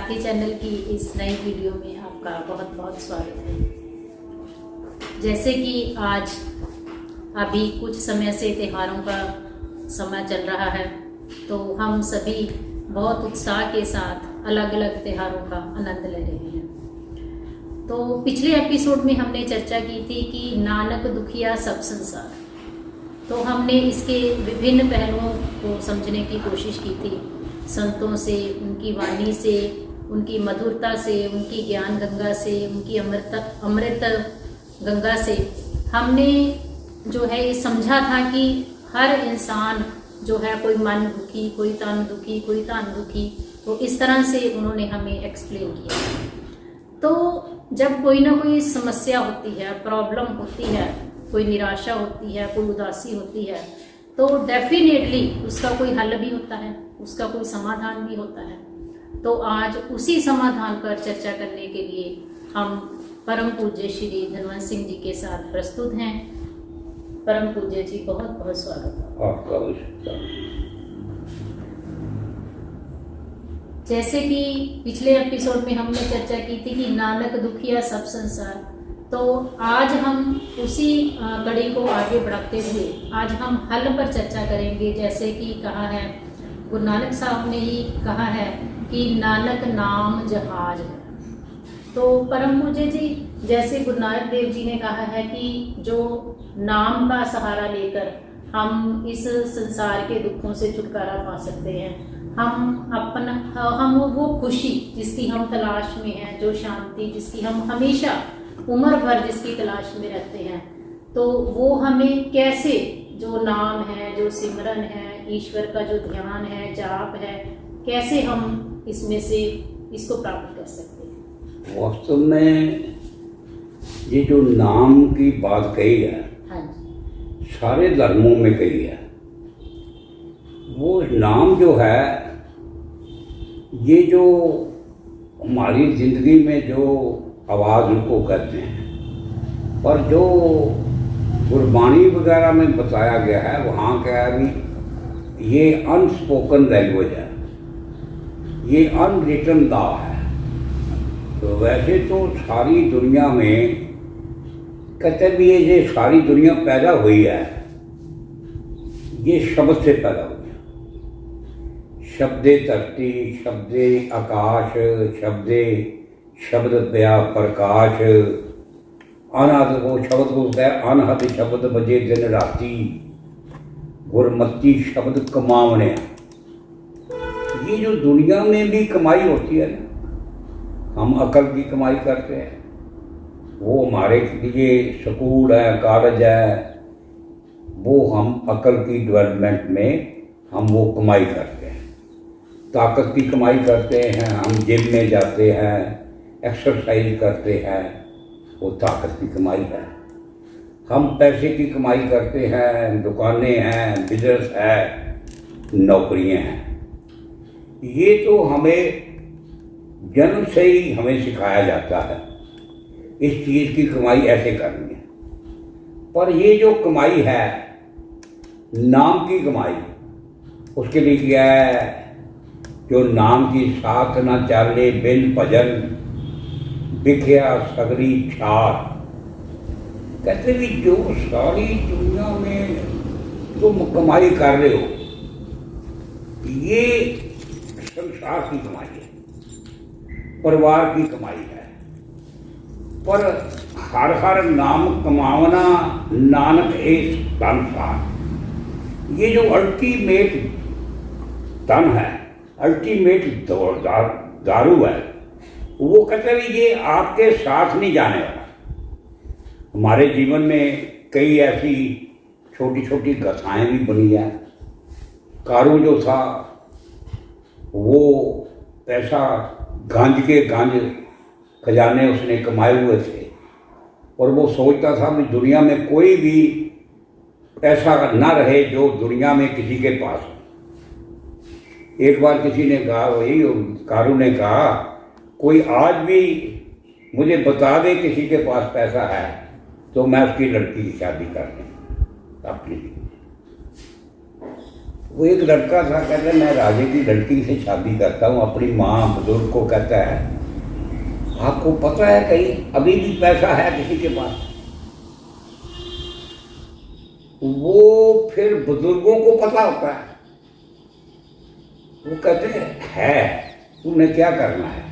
Bharti channel की इस नई वीडियो में आपका बहुत बहुत स्वागत है। जैसे कि आज अभी कुछ समय से त्योहारों का समय चल रहा है, तो हम सभी बहुत उत्साह के साथ अलग अलग त्योहारों का आनंद ले रहे हैं। तो पिछले एपिसोड में हमने चर्चा की थी कि नानक दुखिया सब संसार, तो हमने इसके विभिन्न पहलुओं को समझने की कोशिश की थी। संतों से, उनकी वाणी से, उनकी मधुरता से, उनकी ज्ञान गंगा से, उनकी अमृत गंगा से हमने जो है ये समझा था कि हर इंसान जो है, कोई मन दुखी, कोई तन दुखी, कोई तन दुखी, तो इस तरह से उन्होंने हमें एक्सप्लेन किया। तो जब कोई ना कोई समस्या होती है, प्रॉब्लम होती है, कोई निराशा होती है, कोई उदासी होती है, तो डेफिनेटली उसका कोई हल भी होता है, उसका कोई समाधान भी होता है। तो आज उसी समाधान पर चर्चा करने के लिए हम परम पूज्य श्री धनवंत सिंह जी के साथ प्रस्तुत हैं। परम पूज्य जी, बहुत बहुत स्वागत है आपका। जैसे कि पिछले एपिसोड में हमने चर्चा की थी कि नानक दुखिया सब संसार, तो आज हम उसी कड़ी को आगे बढ़ाते हुए आज हम हल पर चर्चा करेंगे। जैसे कि कहा है, गुरु नानक साहब ने ही कहा है कि नानक नाम जहाज है। तो परम पूज्य जी, जैसे गुरु नानक देव जी ने कहा है कि जो नाम का सहारा लेकर हम इस संसार के दुखों से छुटकारा पा सकते हैं, हम वो खुशी जिसकी हम तलाश में हैं, जो शांति जिसकी हम हमेशा उम्र भर जिसकी तलाश में रहते हैं, तो वो हमें कैसे, जो नाम है, जो सिमरन है, ईश्वर का जो ध्यान है, जाप है, कैसे हम इसमें से इसको प्राप्त कर सकते हैं। वास्तव में ये जो नाम की बात कही है, हाँ जी, सारे धर्मों में कही है। वो नाम जो है, ये जो हमारी जिंदगी में जो आवाज़ उनको कहते हैं, और जो गुरबाणी वगैरह में बताया गया है, वहाँ क्या है भी, ये अनस्पोकन लैंग्वेज है, ये अनरिटन लॉ है। तो वैसे तो सारी दुनिया में कहते भी ये सारी दुनिया पैदा हुई है, ये शब्द से पैदा हुई है। शब्दे धरती, शब्दे आकाश, शब्द दया प्रकाश, अनहद को शब्द को कहते हैं, अनहद शब्द बजे दिन राती, गुरमती शब्द कमावने। ये जो दुनिया में भी कमाई होती है ना, हम अकल की कमाई करते हैं, वो हमारे लिए स्कूल है, कॉलेज है, वो हम अकल की डेवलपमेंट में हम वो कमाई करते हैं। ताकत की कमाई करते हैं, हम जिम में जाते हैं, एक्सरसाइज करते हैं, वो ताकत की कमाई है। हम पैसे की कमाई करते हैं, दुकानें हैं, बिजनेस है, नौकरियां हैं। ये तो हमें जन्म से ही हमें सिखाया जाता है, इस चीज़ की कमाई ऐसे करनी है। पर ये जो कमाई है, नाम की कमाई, उसके लिए क्या है, जो नाम की साथ न चाले बिन भजन, बिखया सगरी छार। कहते भी जो सारी दुनिया में तुम कमाई कर रहे हो, ये संसार की कमाई है, परिवार की कमाई है। पर हर नाम कमावना नानक एक धनसार। ये जो अल्टीमेट धन है, अल्टीमेट दारू है, वो कहते भी ये आपके साथ नहीं जाने वाला। हमारे जीवन में कई ऐसी छोटी छोटी गाथाएं भी बनी है। कारू जो था, वो पैसा गांज के गांज खजाने उसने कमाए हुए थे, और वो सोचता था कि दुनिया में कोई भी ऐसा ना रहे जो दुनिया में किसी के पास हो। एक बार किसी ने कहा, वही कारू ने कहा, कोई आज भी मुझे बता दे किसी के पास पैसा है, तो मैं उसकी लड़की की शादी कर दूं अपनी। वो एक लड़का था, कहता है मैं राजे की लड़की से शादी करता हूँ। अपनी माँ बुजुर्ग को कहता है आपको पता है कहीं अभी भी पैसा है किसी के पास? वो फिर बुजुर्गों को पता होता है, वो कहते हैं है, तूने क्या करना है,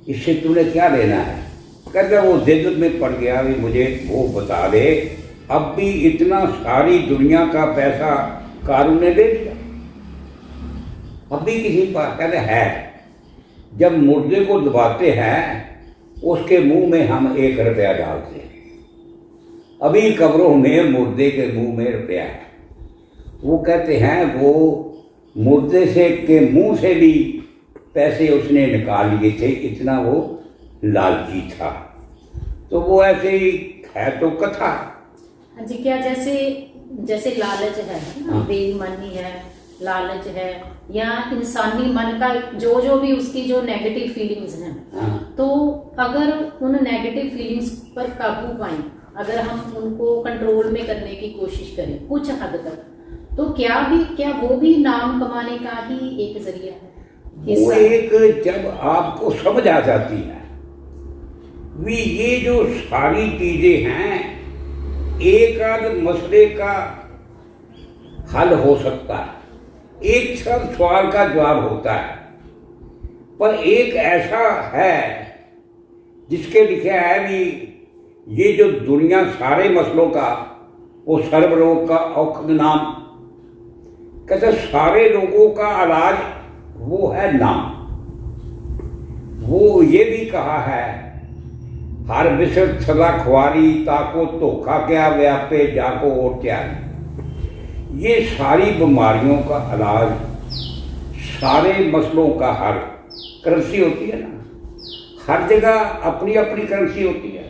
इससे तूने क्या लेना है? कहते वो जिद में पड़ गया भी मुझे वो बता दे, अब भी इतना सारी दुनिया का पैसा कारून ने दे दिया, अब भी किसी पास? कहते है, जब मुर्दे को दबाते हैं उसके मुंह में हम 1 रुपया डालते हैं, अभी कब्रों में मुर्दे के मुंह में रुपया है। वो कहते हैं वो मुर्दे से के मुंह से भी पैसे उसने निकाल लिए थे, इतना वो लालची था। तो वो ऐसे ही है तो कथा। हाँ जी, क्या जैसे जैसे लालच है ना, बेईमानी है, लालच है, या इंसानी मन का जो भी उसकी जो नेगेटिव फीलिंग्स हैं, तो अगर उन नेगेटिव फीलिंग्स पर काबू पाएं, अगर हम उनको कंट्रोल में करने की कोशिश करें कुछ हद तक, तो क्या वो भी नाम कमाने का ही एक जरिया है? वो एक जब आपको समझ आ जाती है भी ये जो सारी चीजें हैं, एक आध मसले का हल हो सकता है, एक सब सवाल का जवाब होता है, पर एक ऐसा है जिसके लिखा है भी ये जो दुनिया सारे मसलों का वो सर्वरोग का औषध नाम, कहते सारे रोगों का इलाज वो है नाम। वो ये भी कहा है हर विसर सदा खुआरी, ताको धोखा क्या व्यापे जाको और क्या। ये सारी बीमारियों का इलाज, सारे मसलों का हल, करेंसी होती है ना, हर जगह अपनी अपनी करेंसी होती है।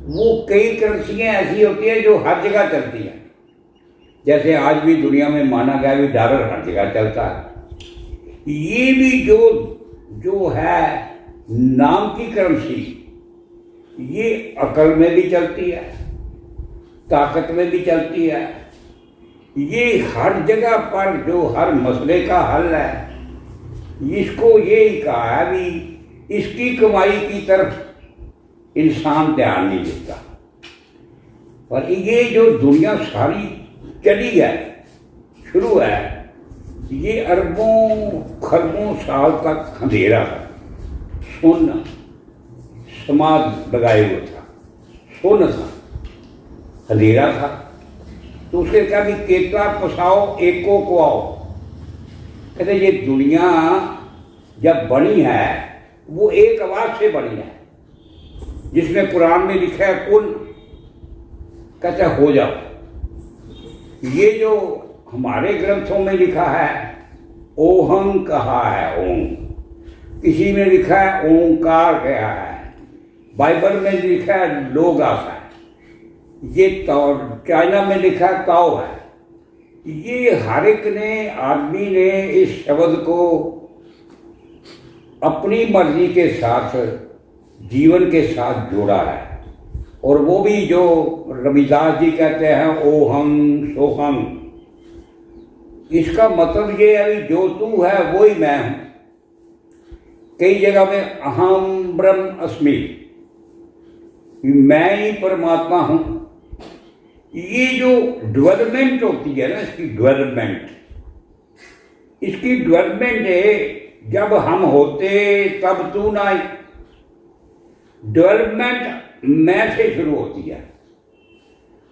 वो कई करेंसियाँ ऐसी होती हैं जो हर जगह चलती हैं, जैसे आज भी दुनिया में माना गया भी डॉलर हर जगह चलता है। ये भी जो है नाम की करेंसी, ये अकल में भी चलती है, ताकत में भी चलती है। ये हर जगह पर जो हर मसले का हल है, इसको यही कहा है भी इसकी कमाई की तरफ इंसान ध्यान नहीं देता। पर ये जो दुनिया सारी चली है, शुरू है, ये अरबों खरबों साल तक अंधेरा है, सुन्न समाज लगाए हुए था, सुन्न था, अंधेरा था। तो उसके क्या भी केतला पसाओ एको को आओ। कहते ये दुनिया जब बनी है वो एक आवाज से बनी है, जिसमें कुरान में लिखा है कुन, कहते हो जाओ। ये जो हमारे ग्रंथों में लिखा है ओहम कहा है, ओम, किसी में लिखा है ओंकार कहा है, बाइबल में लिखा है लोगास है, ये चाइना में लिखा है ताओ है। ये हर एक ने आदमी ने इस शब्द को अपनी मर्जी के साथ जीवन के साथ जोड़ा है। और वो भी जो रविदास जी कहते हैं ओहम सोहम, इसका मतलब ये है कि जो तू है वो ही मैं हूं। कई जगह में अहम ब्रह्म अस्मि, मैं ही परमात्मा हूं। ये जो डेवलपमेंट होती है ना, इसकी डेवलपमेंट है जब हम होते तब तू ना, डेवलपमेंट मैं से शुरू होती है।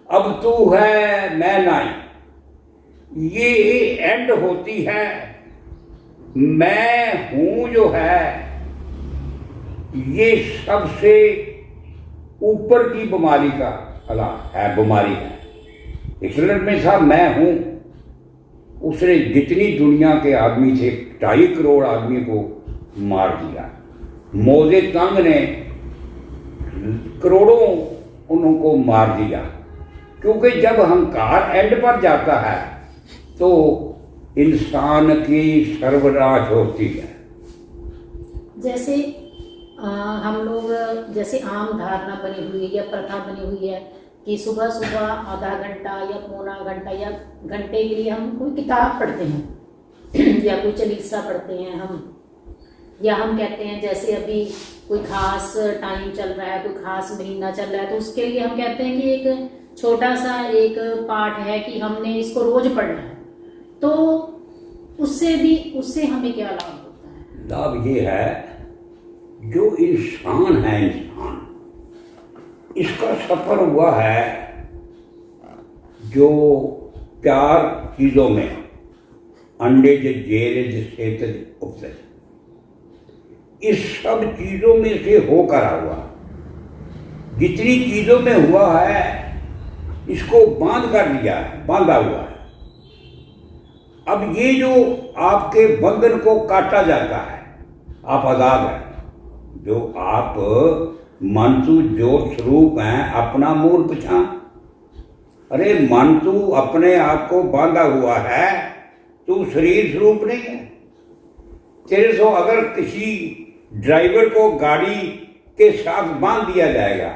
अब तू है मैं नहीं, ये एंड होती है मैं हूं जो है। ये सबसे ऊपर की बीमारी का इलाज है, बीमारी है। हिटलर में था मैं हूं, उसने जितनी दुनिया के आदमी थे 2.5 करोड़ आदमी को मार दिया। मोजे तंग ने करोड़ों उनको मार दिया, क्योंकि जब अहंकार एंड पर जाता है तो इंसान की सर्वनाश होती है। जैसे हम लोग, जैसे आम धारणा बनी हुई है या प्रथा बनी हुई है कि सुबह सुबह आधा घंटा या पौना घंटा या घंटे के लिए हम कोई किताब पढ़ते हैं या कोई चालीसा पढ़ते हैं हम, या हम कहते हैं जैसे अभी कोई खास टाइम चल रहा है, कोई खास महीना चल रहा है, तो उसके लिए हम कहते हैं कि एक छोटा सा एक पाठ है कि हमने इसको रोज पढ़ना है। तो उससे हमें क्या लाभ होता है? लाभ ये है, जो इंसान है, इंसान इसका सफर हुआ है जो 4 चीजों में, अंडे जेल सेत उपसत, इस सब चीजों में से होकर हुआ। जितनी चीजों में हुआ है इसको बांध कर दिया है, बांधा हुआ है। अब ये जो आपके बंधन को काटा जाता है, आप आजाद हैं। जो आप मंतु जो स्वरूप हैं, अपना मूल पहचान। अरे मन तू अपने आप को बांधा हुआ है, तू शरीर स्वरूप नहीं है। तेरे से अगर किसी ड्राइवर को गाड़ी के साथ बांध दिया जाएगा,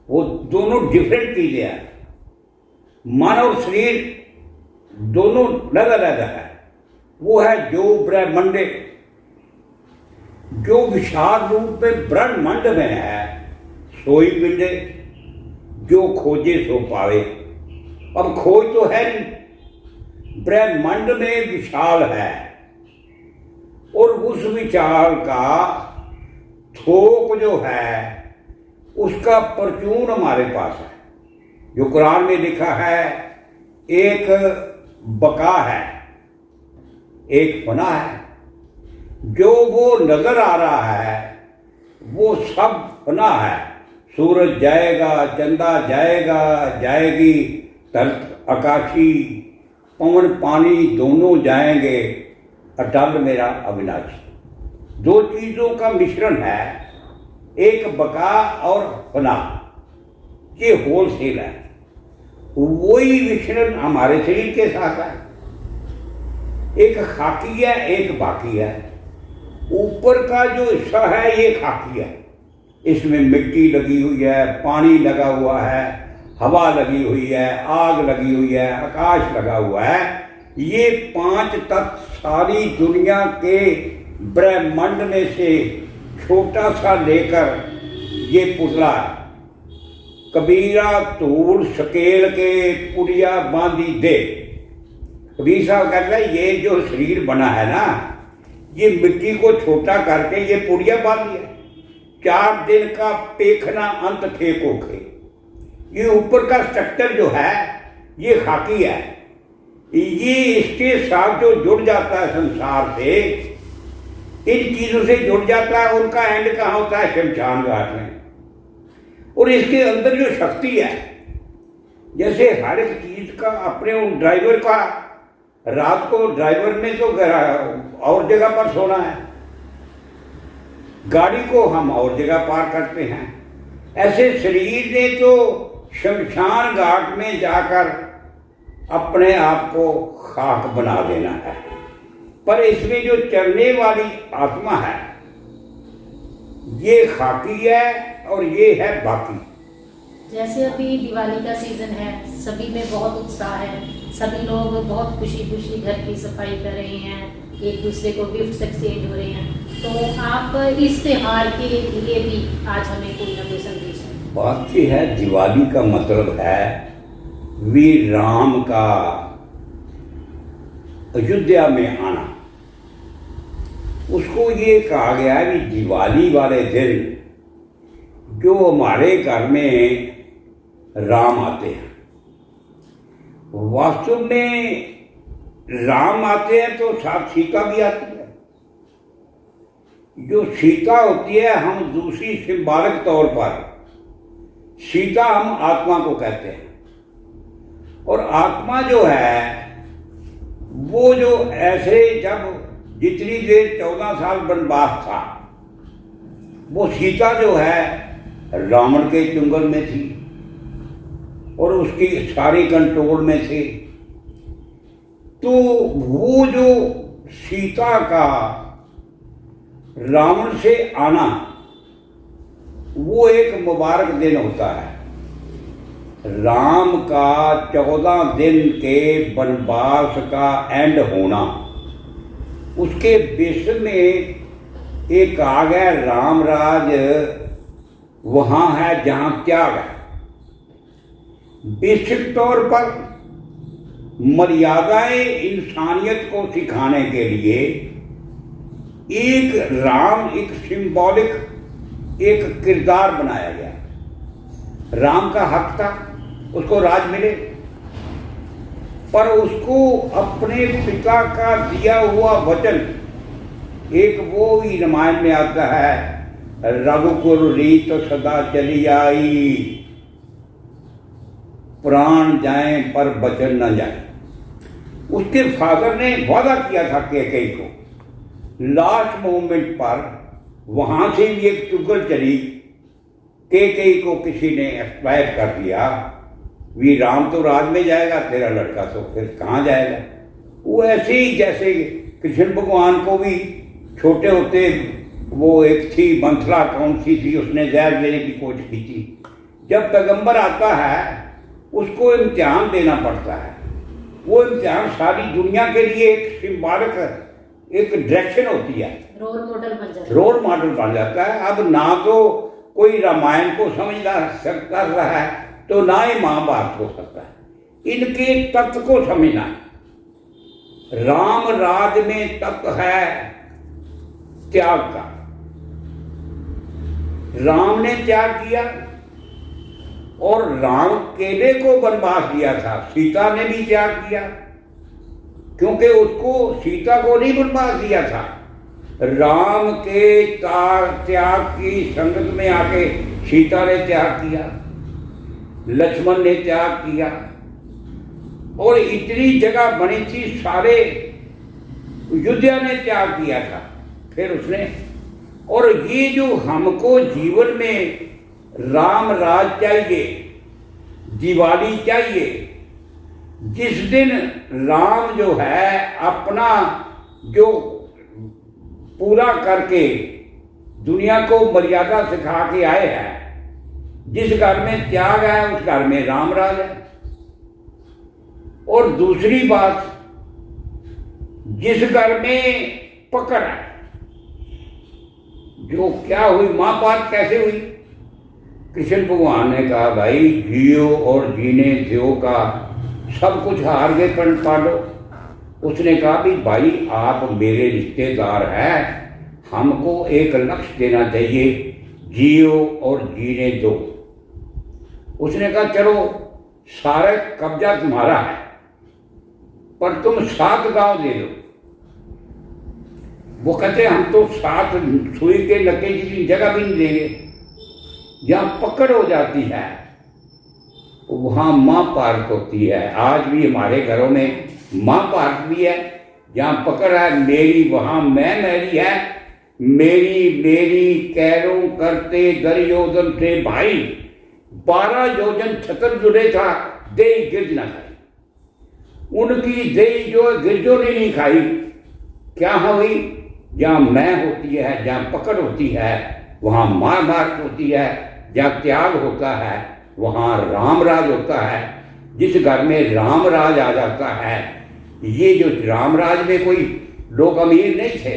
वो दोनों डिफरेंट चीजें हैं। मन और शरीर दोनों अलग अलग है। वो है जो ब्रह्मांड, जो विशाल रूप में ब्रह्मांड में है, सोई पिंडे जो खोजे सो पावे। अब खोज तो है नहीं, ब्रह्मांड में विशाल है, और उस विचार का थोक जो है उसका परचून हमारे पास है। जो कुरान में लिखा है, एक बका है, एक फना है। जो वो नजर आ रहा है वो सब फना है। सूरज जाएगा, चंदा जाएगा, जाएगी धरत आकाशी, पवन पानी दोनों जाएंगे, अटल मेरा अविनाशी। 2 चीजों का मिश्रण है, एक बका और फना, ये होलसेल है। वही मिश्रण हमारे शरीर के साथ है। एक खाकी है, एक बाकी है। ऊपर का जो हिस्सा है ये खाकी है, इसमें मिट्टी लगी हुई है, पानी लगा हुआ है, हवा लगी हुई है, आग लगी हुई है, आकाश लगा हुआ है। ये 5 तत्व सारी दुनिया के ब्रह्मांड में से छोटा सा लेकर ये पुतला है। कबीरा धूल सकेल के पुड़िया बांधी दे। कबीर साहब कहते हैं ये जो शरीर बना है ना, ये मिट्टी को छोटा करके ये पुड़िया बांध दिया। 4 दिन का पेखना अंत फेंको खे। ये ऊपर का स्ट्रक्चर जो है ये खाकी है। ये इसके साथ जो जुड़ जाता है संसार से, इन चीजों से जुड़ जाता है, उनका एंड कहाँ होता है? शमशान घाट में। और इसके अंदर जो शक्ति है, जैसे हर एक चीज का अपने उन ड्राइवर का, रात को ड्राइवर ने तो और जगह पर सोना है, गाड़ी को हम और जगह पार करते हैं। ऐसे शरीर ने तो शमशान घाट में जाकर अपने आप को खाक बना देना है। पर इसमें जो चलने वाली आत्मा है ये खाकी है और ये है बाकी। जैसे अभी दिवाली का सीजन है, सभी में बहुत उत्साह है, सभी लोग बहुत खुशी खुशी घर की सफाई कर रहे हैं, एक दूसरे को गिफ्ट एक्सचेंज हो रहे हैं। तो आप इस त्योहार के लिए भी आज हमें कोई ना कोई संदेश है? बात ये है, दिवाली का मतलब है वीर राम का अयोध्या में आना। उसको ये कहा गया है कि दिवाली वाले दिन जो हमारे घर में राम आते हैं, वास्तव में राम आते हैं तो साथ सीता भी आती है। जो सीता होती है, हम दूसरी सिंबॉलिक तौर पर सीता हम आत्मा को कहते हैं। और आत्मा जो है वो जो ऐसे जब जितनी देर 14 साल वनवास था, वो सीता जो है रावण के चुंगल में थी और उसकी सारी कंट्रोल में थे। तो वो जो सीता का रावण से आना, वो एक मुबारक दिन होता है। राम का 14 दिन के वनवास का एंड होना, उसके विषय में एक आ गया राम राज वहाँ है जहाँ त्याग है। बेसिक तौर पर मर्यादाएं इंसानियत को सिखाने के लिए एक राम एक सिंबॉलिक एक किरदार बनाया गया। राम का हक था उसको राज मिले, पर उसको अपने पिता का दिया हुआ वचन, एक वो ही रामायण में आता है, रघुकुल रीत तो सदा चली आई, प्राण जाए पर वचन न जाए। उसके फादर ने वादा किया था कैकेयी को, लास्ट मोमेंट पर वहां से भी एक चुगल चली, कैकेयी को किसी ने एक्सपायर कर दिया, वी राम तो राज में जाएगा, तेरा लड़का तो फिर कहाँ जाएगा। वो ऐसे ही जैसे कृष्ण भगवान को भी छोटे होते वो एक थी मंथला कौन सी थी, उसने जहर लेने की कोशिश की थी। जब पैगंबर आता है उसको इम्तिहान देना पड़ता है, वो इम्तिहान सारी दुनिया के लिए एक सिंबॉलिक एक डायरेक्शन होती है, रोल मॉडल बन जाता है। अब ना तो कोई रामायण को समझना सकता रहा है, तो ना ही महाभारत हो सकता है। इनके तत्व को समझना है। राम राज में तत्व है त्याग का। राम ने त्याग किया और राम केले को वनवास दिया था, सीता ने भी त्याग किया, क्योंकि उसको सीता को नहीं वनवास दिया था। राम के त्याग की संगत में आके सीता ने त्याग किया, लक्ष्मण ने त्याग किया, और इतनी जगह बनी थी, सारे अयोध्या ने त्याग किया था। फिर उसने, और ये जो हमको जीवन में राम राज चाहिए, दिवाली चाहिए, जिस दिन राम जो है अपना जो पूरा करके दुनिया को मर्यादा सिखा के आए हैं, जिस घर में त्याग है उस घर में राम राज है। और दूसरी बात, जिस घर में पकड़ है, जो क्या हुई महाभारत कैसे हुई, कृष्ण भगवान ने कहा भाई जियो और जीने दो का सब कुछ हार गए पांडव। उसने कहा भी भाई आप मेरे रिश्तेदार हैं, हमको एक लक्ष्य देना चाहिए, जियो और जीने दो। उसने कहा चलो सारा कब्जा तुम्हारा है, पर तुम 7 गांव दे दो। वो कहते हम तो 7 सुई के नके की जगह भी नहीं देंगे। जहाँ पकड़ हो जाती है वहाँ महाभारत होती है। आज भी हमारे घरों में महाभारत भी है, जहाँ पकड़ है मेरी वहाँ मैं मेरी है, मेरी मेरी कैरों करते दुर्योधन से भाई, 12 योजन छतर जुड़े था, दे गिरज ना खाई। उनकी दे जो गिरजों ने नहीं खाई, क्या हुई, जहाँ मैं होती है, जहाँ पकड़ होती है वहाँ महाभारत होती है, जहाँ त्याग होता है वहाँ राम राज होता है। जिस घर में राम राज आ जाता है, ये जो राम राज में कोई लोग अमीर नहीं थे,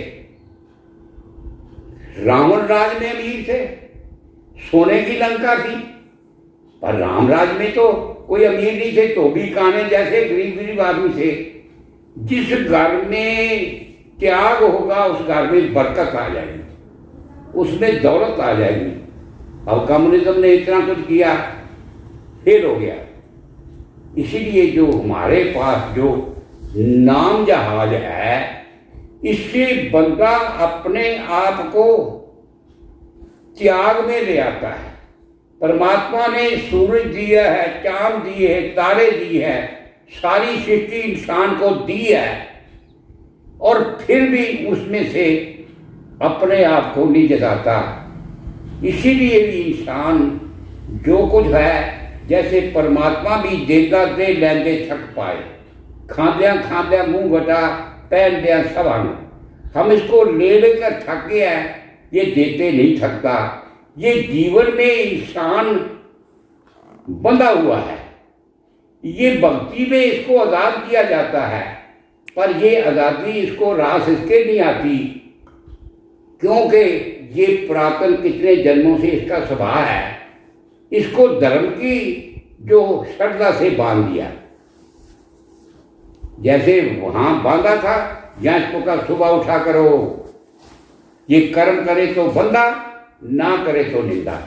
रावण राज में अमीर थे, सोने की लंका थी, पर राम राज में तो कोई अमीर नहीं थे, तो भी काने जैसे गरीब गरीब आदमी थे। जिस घर में त्याग होगा उस घर में बरकत आ जाएगी, उसमें दौलत आ जाएगी। अब कम्युनिज्म ने इतना कुछ किया, फेल हो गया। इसीलिए जो हमारे पास जो नाम जहाज है, इससे बंदा अपने आप को त्याग में ले आता है। परमात्मा ने सूरज दिया है, चांद दिए है, तारे दिए हैं, सारी सृष्टि इंसान को दी है, और फिर भी उसमें से अपने आप को नहीं जताता। इसीलिए भी इंसान जो कुछ है, जैसे परमात्मा भी देगा दे लैंदे थक पाए, खाद्या खाद्या मुंह घटा पहन दिया सब हम इसको ले लेकर थक गया है, ये देते नहीं थकता। ये जीवन में इंसान बंधा हुआ है। ये भक्ति में इसको आज़ाद किया जाता है, पर ये आज़ादी इसको रास इसके नहीं आती, क्योंकि ये पुरातन कितने जन्मों से इसका स्वभाव है, इसको धर्म की जो श्रद्धा से बांध दिया। जैसे वहां बांधा था, या इसको कहा सुबह उठा करो, ये कर्म करे तो बंधा, ना करे तो निंदा।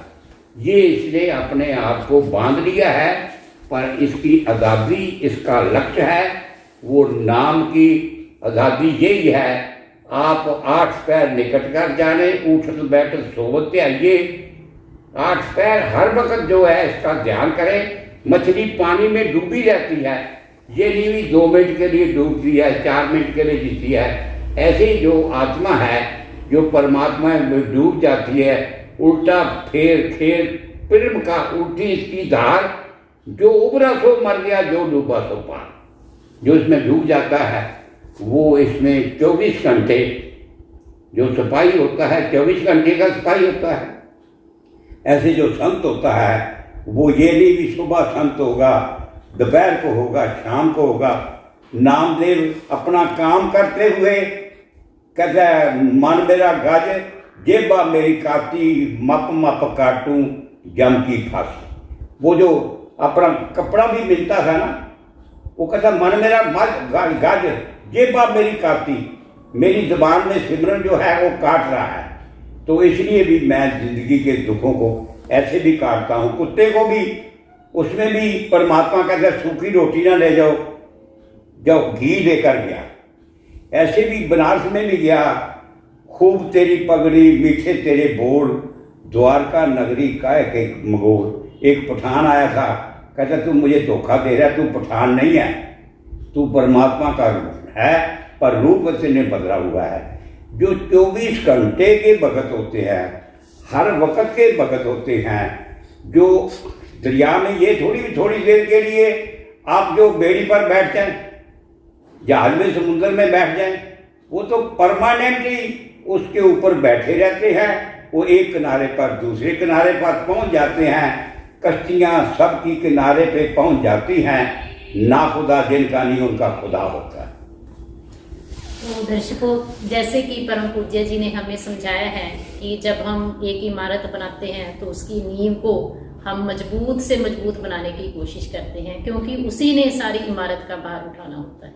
ये इसने अपने आप को बांध लिया है, पर इसकी आज़ादी, इसका लक्ष्य है वो नाम की आज़ादी यही है। आप 8 पैर निकट कर जाने, उठत बैठत सोवत आइए। 8 पैर हर वक्त जो है इसका ध्यान करें। मछली पानी में डूबी रहती है, ये नहीं भी 2 मिनट के लिए डूबती है, 4 मिनट के लिए जीती है। ऐसे ही जो आत्मा है, जो परमात्मा में डूब जाती है, उल्टा फेर खेर प्रेम का उल्टी इसकी धार, जो उबरा सो मर गया, जो डूबा सो पार। जो इसमें डूब जाता है वो इसमें 24 घंटे, जो सिपाही होता है 24 घंटे का सिपाही होता है। ऐसे जो संत होता है वो ये नहीं भी सुबह संत होगा, दोपहर को होगा, शाम को होगा। नामदेव अपना काम करते हुए कहता है, मन मेरा गज जेबा मेरी काटी, मप मप काटूं जम की फांसी। वो जो अपना कपड़ा भी मिलता था ना, वो कहता मन मेरा गज जेबा मेरी काटी, मेरी जुबान में सिमरन जो है वो काट रहा है। तो इसलिए भी मैं जिंदगी के दुखों को ऐसे भी काटता हूँ। कुत्ते को भी, उसमें भी परमात्मा कहता है सूखी रोटी ना ले जाओ, जो घी लेकर गया। ऐसे भी बनारस में भी गया, खूब तेरी पगड़ी मीठे तेरे बोल, द्वारका नगरी काहे के मगोल। एक पठान आया था, कहता तू मुझे धोखा दे रहा है, तू पठान नहीं है, तू परमात्मा का है, पर रूप से ने बदला हुआ है। जो 24 घंटे के भगत होते हैं, हर वक्त के भगत होते हैं, जो दरिया में ये थोड़ी देर के लिए आप जो बेड़ी पर बैठ जाएं, जहाज में समुद्र में बैठ जाएं, वो तो परमानेंटली उसके ऊपर बैठे रहते हैं। वो एक किनारे पर दूसरे किनारे पर पहुंच जाते हैं। कश्तियां सबकी किनारे पे पहुंच जाती हैं। ना खुदा जिनका नहीं उनका खुदा होता है। तो दर्शकों, जैसे कि परम पूज्य जी ने हमें समझाया है कि जब हम एक इमारत बनाते हैं तो उसकी नींव को हम मजबूत से मजबूत बनाने की कोशिश करते हैं, क्योंकि उसी ने सारी इमारत का भार उठाना होता है।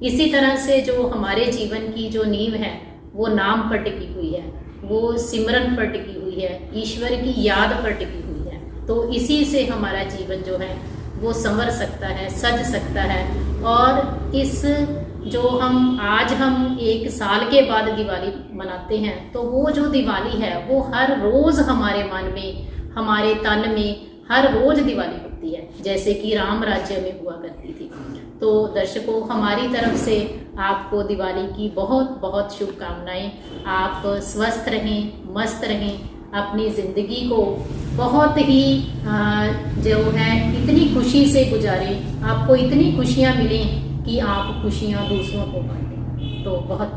इसी तरह से जो हमारे जीवन की जो नींव है वो नाम पर टिकी हुई है, वो सिमरन पर टिकी हुई है, ईश्वर की याद पर टिकी हुई है। तो इसी से हमारा जीवन जो है वो संवर सकता है, सज सकता है। और इस जो हम 1 साल के बाद दिवाली मनाते हैं, तो वो जो दिवाली है वो हर रोज़ हमारे मन में, हमारे तन में हर रोज़ दिवाली होती है, जैसे कि राम राज्य में हुआ करती थी। तो दर्शकों, हमारी तरफ से आपको दिवाली की बहुत बहुत शुभकामनाएं। आप स्वस्थ रहें, मस्त रहें, अपनी ज़िंदगी को बहुत ही जो है इतनी खुशी से गुजारें, आपको इतनी खुशियाँ मिलें कि आप खुशियाँ दूसरों को बांटें। तो बहुत